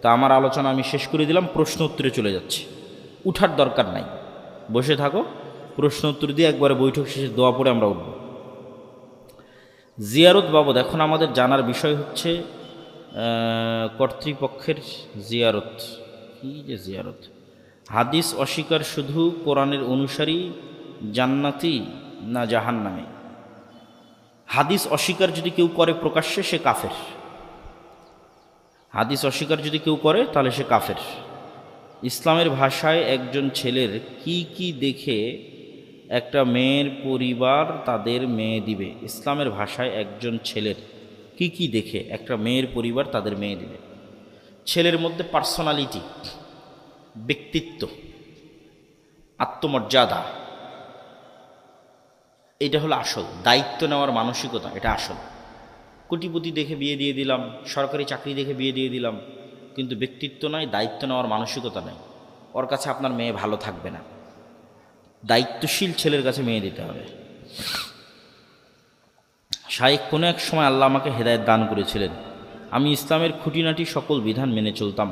তা আমার আলোচনা আমি শেষ করে দিলাম, প্রশ্ন উত্তরে চলে যাচ্ছি। উঠার দরকার নাই, বসে থাকো, প্রশ্ন উত্তর দিয়ে একবারে বৈঠক শেষে দোয়া পড়ে আমরা উঠব। জিয়ারত বাবদ এখন আমাদের জানার বিষয় হচ্ছে কর্তৃপক্ষের জিয়ারত। কি যে জিয়ারত? হাদিস অস্বীকার শুধু কোরআনের অনুসারী জান্নাতি না জাহান্নামে? হাদিস অস্বীকার যদি কেউ করে প্রকাশ্যে, সে কাফের। হাদিস অস্বীকার যদি কেউ করে তাহলে সে কাফের। ইসলামের ভাষায় একজন ছেলের কি কি দেখে একটা মেয়ের পরিবার তাদের মেয়ে দিবে? ইসলামের ভাষায় একজন ছেলের কি কি দেখে একটা মেয়ের পরিবার তাদের মেয়ে দিবে? ছেলের মধ্যে পার্সোনালিটি, ব্যক্তিত্ব, আত্মমর্যাদা, এটা হলো আসল। দায়িত্ব নেওয়ার মানসিকতা, এটা আসল। কোটিপতি দেখে বিয়ে দিয়ে দিলাম, সরকারি চাকরি দেখে বিয়ে দিয়ে দিলাম, কিন্তু ব্যক্তিত্ব নাই, দায়িত্ব নেওয়ার মানসিকতা নাই, ওর কাছে আপনার মেয়ে ভালো থাকবে না। দায়িত্বশীল ছেলের কাছে মেয়ে দিতে হবে। শাইখ কোনো এক সময় আল্লাহ আমাকে হেদায়েত দান করেছিলেন। আমি ইসলামের খুঁটিনাটি সকল বিধান মেনে চলতাম,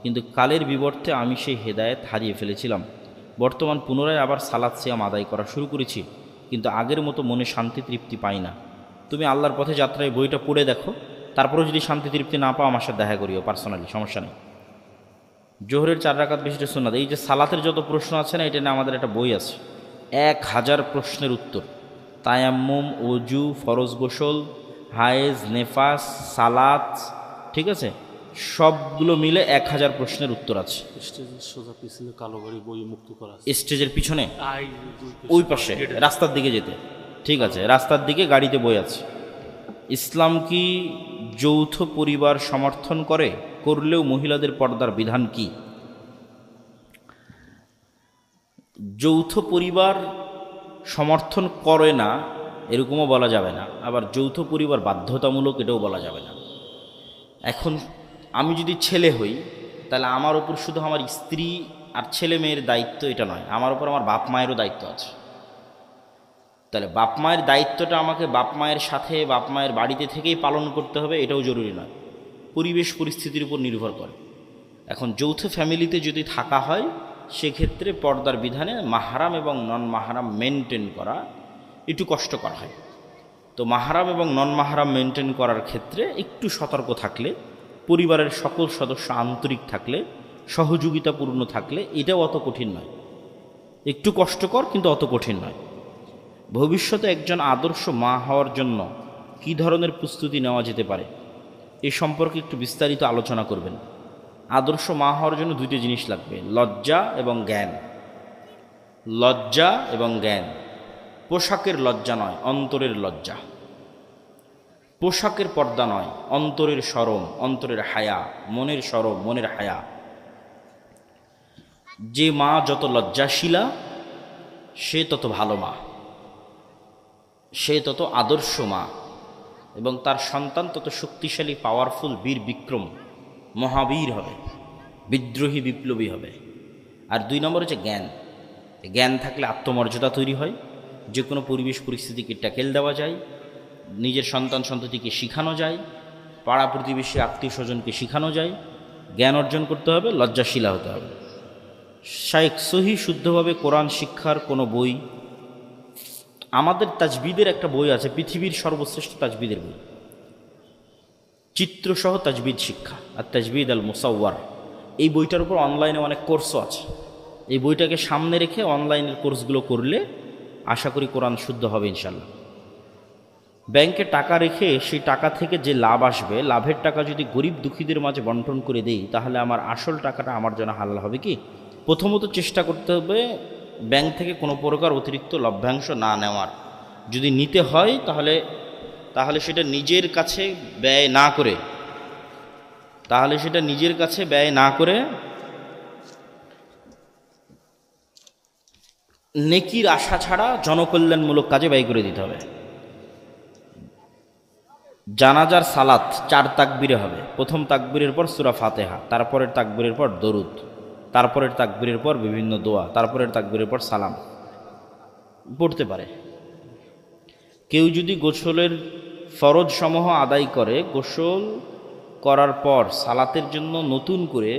কিন্তু কালের বিবর্তে আমি সেই হেদায়েত হারিয়ে ফেলেছিলাম। বর্তমান পুনরায় আবার সালাত সিয়াম আদায় করা শুরু করেছি, কিন্তু আগের মতো মনে শান্তি তৃপ্তি পাই না। তুমি আল্লাহর পথে যাত্রায় বইটা পড়ে দেখো, তারপরেও যদি শান্তি তৃপ্তি না পাও আমার সাথে দেখা করিও পার্সোনালি, সমস্যা নেই। জোহরের 4 রাকাত বিশিষ্ট সুন্নাত। এই যে সালাতের যত প্রশ্ন আছে না, এটা নিয়ে আমাদের একটা বই আছে, 1000 প্রশ্নের উত্তর। তায়াম্মুম, অজু, ফরজ গোসল, হায়েজ, নেফাস, সালাত, ঠিক আছে, সবগুলো মিলে 1000 প্রশ্নের উত্তর আছে। স্টেজের সোজা পিছনে কালো গাড়ি বই মুক্ত করা আছে। স্টেজের পিছনে আই ওই পাশে রাস্তার দিকে যেতে, ঠিক আছে, রাস্তার দিকে গাড়িতে বই আছে। ইসলাম কি যৌথ পরিবার সমর্থন করে? করলেও মহিলাদের পর্দার বিধান কি? যৌথ পরিবার সমর্থন করে না এরকমও বলা যাবে না, আবার যৌথ পরিবার বাধ্যতামূলক এটাও বলা যাবে না। এখন আমি যদি ছেলে হই, তাহলে আমার ওপর শুধু আমার স্ত্রী আর ছেলে মেয়ের দায়িত্ব এটা নয়, আমার ওপর আমার বাপ মায়েরও দায়িত্ব আছে। তাহলে বাপ মায়ের দায়িত্বটা আমাকে বাপ মায়ের সাথে বাপ মায়ের বাড়িতে থেকেই পালন করতে হবে, এটাও জরুরি নয়, পরিবেশ পরিস্থিতির উপর নির্ভর করে। এখন যৌথ ফ্যামিলিতে যদি থাকা হয়, সেক্ষেত্রে পর্দার বিধানে মাহরাম এবং নন মাহরাম মেনটেন করা একটু কষ্টকর হয়। তো মাহরাম এবং নন মাহরাম মেনটেন করার ক্ষেত্রে একটু সতর্ক থাকলে, পরিবারের সকল সদস্য আন্তরিক থাকলে, সহযোগিতাপূর্ণ থাকলে, এটাও অত কঠিন নয়। একটু কষ্টকর কিন্তু অত কঠিন নয়। ভবিষ্যতে একজন আদর্শ মা হওয়ার জন্য কী ধরনের প্রস্তুতি নেওয়া যেতে পারে, এ সম্পর্কে একটু বিস্তারিত আলোচনা করবেন। আদর্শ মা হওয়ার জন্য 2টি জিনিস লাগবে, লজ্জা এবং জ্ঞান। লজ্জা এবং জ্ঞান। পোশাকের লজ্জা নয়, অন্তরের লজ্জা। পোশাকের পর্দা নয়, অন্তরের শরম, অন্তরের হায়া, মনের শরম, মনের হায়া। যে মা যত লজ্জাশীলা, সে তত ভালো মা, সে তত আদর্শ মা, এবং তার সন্তান তত শক্তিশালী, পাওয়ারফুল, বীর বিক্রম, মহাবীর হবে, বিদ্রোহী বিপ্লবী হবে। আর 2 নম্বর হচ্ছে জ্ঞান। জ্ঞান থাকলে আত্মমর্যাদা তৈরি হয়, যে কোনো পরিবেশ পরিস্থিতিকে ট্যাকেল দেওয়া যায়, নিজের সন্তান সন্ততিকে শেখানো যায়, পাড়া প্রতিবেশী আত্মীয় স্বজনকে শেখানো যায়। জ্ঞান অর্জন করতে হবে, লজ্জাশীলা হতে হবে। শাইখ সহি শুদ্ধভাবে কোরআন শিক্ষার কোনো বই? আমাদের তাজবিদের একটা বই আছে, পৃথিবীর সর্বশ্রেষ্ঠ তাজবিদের বই, চিত্রসহ তাজবিদ শিক্ষা, আর তাজবিদ আল মুসাওয়ার। এই বইটার উপর অনলাইনে অনেক কোর্সও আছে। এই বইটাকে সামনে রেখে অনলাইনের কোর্সগুলো করলে আশা করি কোরআন শুদ্ধ হবে ইনশাল্লাহ। ব্যাংকে টাকা রেখে সেই টাকা থেকে যে লাভ আসবে, লাভের টাকা যদি গরিব দুঃখীদের মাঝে বন্টন করে দেই, তাহলে আমার আসল টাকাটা আমার জন্য হালাল হবে কি? প্রথমত চেষ্টা করতে হবে ব্যাংক থেকে কোনো প্রকার অতিরিক্ত লভ্যাংশ না নেওয়ার। যদি নিতে হয় তাহলে সেটা নিজের কাছে ব্যয় না করে নেকির আশা ছাড়া জনকল্যাণমূলক কাজে ব্যয় করে দিতে হবে। জানাজার সালাত 4 তাকবীরে হবে। প্রথম তাকবীরের পর সূরা ফাতিহা, তারপরের তাকবীরের পর দরুদ, তারপরের তাকবীরের পর বিভিন্ন দোয়া, তারপরের তাকবীরের পর সালাম পড়তে পারে। কেউ যদি গোসলের ফরজ সমূহ আদায় করে, গোসল করার পর সালাতের জন্য নতুন করে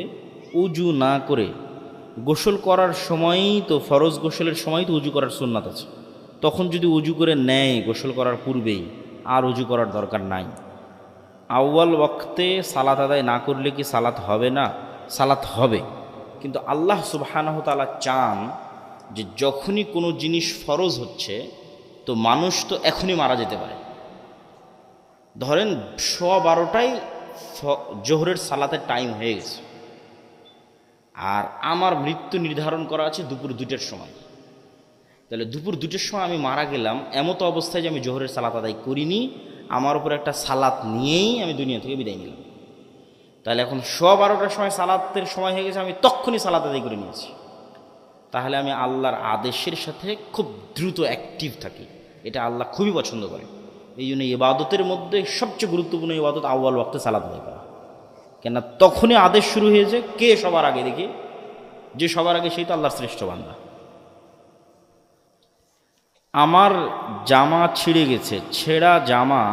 উজু না করে গোসল করার সময়ই তো, ফরজ গোসলের সময় তো উজু করার সুন্নাত আছে, তখন যদি উজু করে নেয় গোসল করার পূর্বেই, আর উজু করার দরকার নাই। আউয়াল ওয়াক্তে সালাত আদায় না করলে কি সালাত হবে না? সালাত হবে, কিন্তু আল্লাহ সুবহানাহু ওয়া তাআলা চান যে যখনই কোনো জিনিস ফরজ হচ্ছে তো মানুষ তো এখনই মারা যেতে পারে। ধরেন 12:15টায় জোহরের সালাতের টাইম হয়ে গেছে, আর আমার মৃত্যু নির্ধারণ করা আছে দুপুর 2টার সময়। তাহলে দুপুর 2টার সময় আমি মারা গেলাম, এমত অবস্থায় যে আমি জোহরের সালাত আদায় করিনি, আমার উপর একটা সালাত নিয়েই আমি দুনিয়া থেকে বিদায় নিলাম। তাহলে এখন 12:15টার সময় সালাতের সময় হয়ে গেছে, আমি তখনই সালাত আদায় করে নিয়েছি। তাহলে আমি আল্লাহর আদেশের সাথে খুব দ্রুত অ্যাক্টিভ থাকি, এটা আল্লাহ খুবই পছন্দ করে। এই জন্য ইবাদতের মধ্যে সবচেয়ে গুরুত্বপূর্ণ ইবাদত আউয়াল ওয়াক্তে সালাত আদায় করা। কেন তখনই আদেশ শুরু হয়েছে, কে সবার আগে দেখি, যে সবার আগে সেই তো আল্লাহর শ্রেষ্ঠ বান্দা। আমার জামা ছিঁড়ে গেছে, ছেঁড়া জামা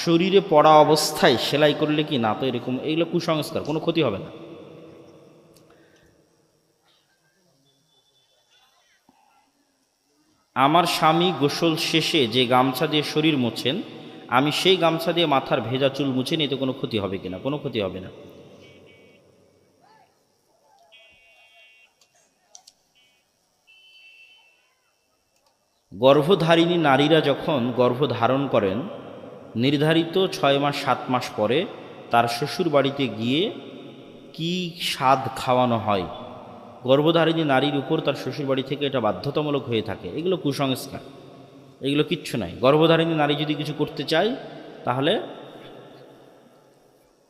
শরীরে পড়া অবস্থায় সেলাই করলে কি না? তো এরকম এইগুলো কুসংস্কার, কোনো ক্ষতি হবে না। আমার স্বামী গোসল শেষে যে গামছা দিয়ে শরীর মোছেন, আমি সেই গামছা দিয়ে মাথার ভেজা চুল মুছেন, এতে কোনো ক্ষতি হবে কিনা? কোনো ক্ষতি হবে না। গর্ভধারিণী নারীরা যখন গর্ভধারণ করেন, নির্ধারিত 6 মাস 7 মাস পরে তার শ্বশুর বাড়িতে গিয়ে কি স্বাদ খাওয়ানো হয়? গর্ভধারিণী নারীর উপর তার শ্বশুর বাড়ি থেকে এটা বাধ্যতামূলক হয়ে থাকে। এগুলো কুসংস্কার, এগুলো কিচ্ছু নাই। গর্ভধারিণী নারী যদি কিছু করতে চায় তাহলে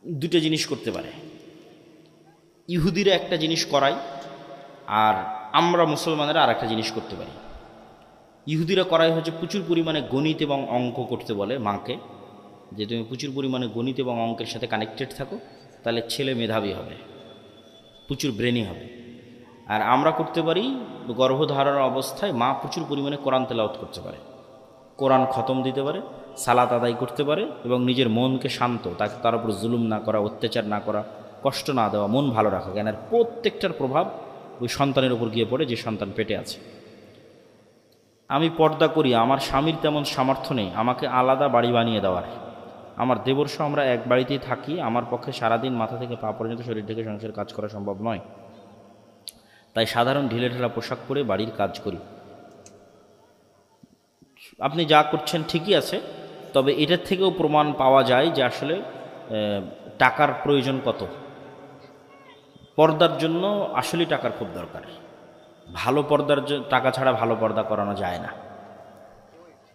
দুটো জিনিস করতে পারে। ইহুদিরা একটা জিনিস করায়, আর আমরা মুসলমানেরা আর একটা জিনিস করতে পারি। ইহুদিরা করাই হচ্ছে প্রচুর পরিমাণে গণিত এবং অঙ্ক করতে বলে মাকে, যে তুমি প্রচুর পরিমাণে গণিত এবং অঙ্কের সাথে কানেক্টেড থাকো, তাহলে ছেলে মেধাবী হবে, প্রচুর ব্রেনি হবে। আর আমরা করতে পারি, গর্ভধারণ অবস্থায় মা প্রচুর পরিমাণে কোরআন তেলাওয়াত করতে পারে, কোরআন খতম দিতে পারে, সালাত আদায় করতে পারে, এবং নিজের মনকে শান্ত, তাকে তার উপর জুলুম না করা, অত্যাচার না করা, কষ্ট না দেওয়া, মন ভালো রাখা। কেন প্রত্যেকটার প্রভাব ওই সন্তানের উপর গিয়ে পড়ে যে সন্তান পেটে আছে। আমি পর্দা করি, আমার স্বামীর তেমন সামর্থ্য নেই আমাকে আলাদা বাড়ি বানিয়ে দেওয়ার। আমার দেবরসহ আমরা এক বাড়িতেই থাকি, আমার পক্ষে সারাদিন মাথা থেকে পা পর্যন্ত শরীর থেকে সংসারের কাজ করা সম্ভব নয়, তাই সাধারণ ঢিলেঢালা পোশাক পরে বাড়ির কাজ করি। আপনি যা করছেন ঠিকই আছে, তবে এটার থেকেও প্রমাণ পাওয়া যায় যে আসলে টাকার প্রয়োজন কত। পর্দার জন্য আসলে টাকার খুব দরকার। ভালো পর্দার টাকা ছাড়া ভালো পর্দা করানো যায় না।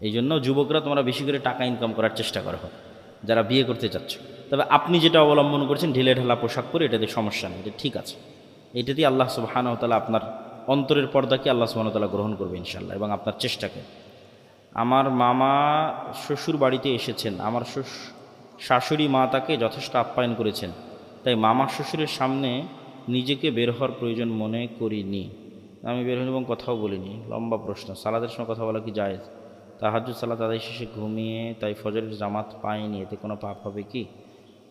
এই জন্য যুবকরা তোমরা বেশি করে টাকা ইনকাম করার চেষ্টা করো যারা বিয়ে করতে চাচ্ছ। তবে আপনি যেটা অবলম্বন করছেন ঢিলেঢালা পোশাক পরে, এটাতে সমস্যা নেই, এটা ঠিক আছে। এটাতেই আল্লাহ সুবহানাহু ওয়া তাআলা আপনার অন্তরের পর্দাকে আল্লাহ সুবহানাহু ওয়া তাআলা গ্রহণ করবে ইনশাআল্লাহ, এবং আপনার চেষ্টাকে। আমার মামা শ্বশুর বাড়িতে এসেছেন, আমার শাশুড়ি মা তাকে যথেষ্ট আপ্যায়ন করেছেন, তাই মামা শ্বশুরের সামনে নিজেকে বের হওয়ার প্রয়োজন মনে করিনি। আমি বের হইনি এবং কথাও বলিনি। লম্বা প্রশ্ন। সালাদের সময় কথা বলা কি জায়েজ? তাহাজ্জুদ সালাত আদায় শেষে ঘুমিয়ে তাই ফজরের জামাত পায়নি, এতে কোনো পাপ হবে কি?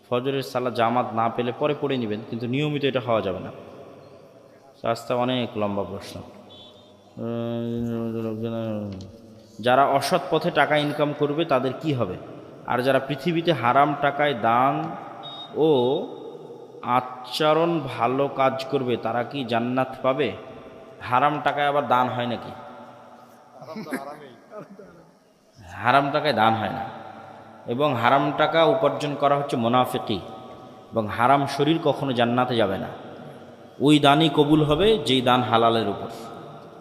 ফজরের সালাত জামাত না পেলে পরে পড়ে নেবেন, কিন্তু নিয়মিত এটা হওয়া যাবে না। রাস্তা অনেক লম্বা প্রশ্ন। যারা অসৎ পথে টাকা ইনকাম করবে তাদের কি হবে? আর যারা পৃথিবীতে হারাম টাকায় দান ও আচরণ ভালো কাজ করবে তারা কি জান্নাত পাবে? হারাম টাকায় আবার দান হয় নাকি? হারাম টাকায় দান হয় না, এবং হারাম টাকা উপার্জন করা হচ্ছে মুনাফিকি, এবং হারাম শরীর কখনো জান্নাতে যাবে না। ওই দানই কবুল হবে যেই দান হালালের উপর।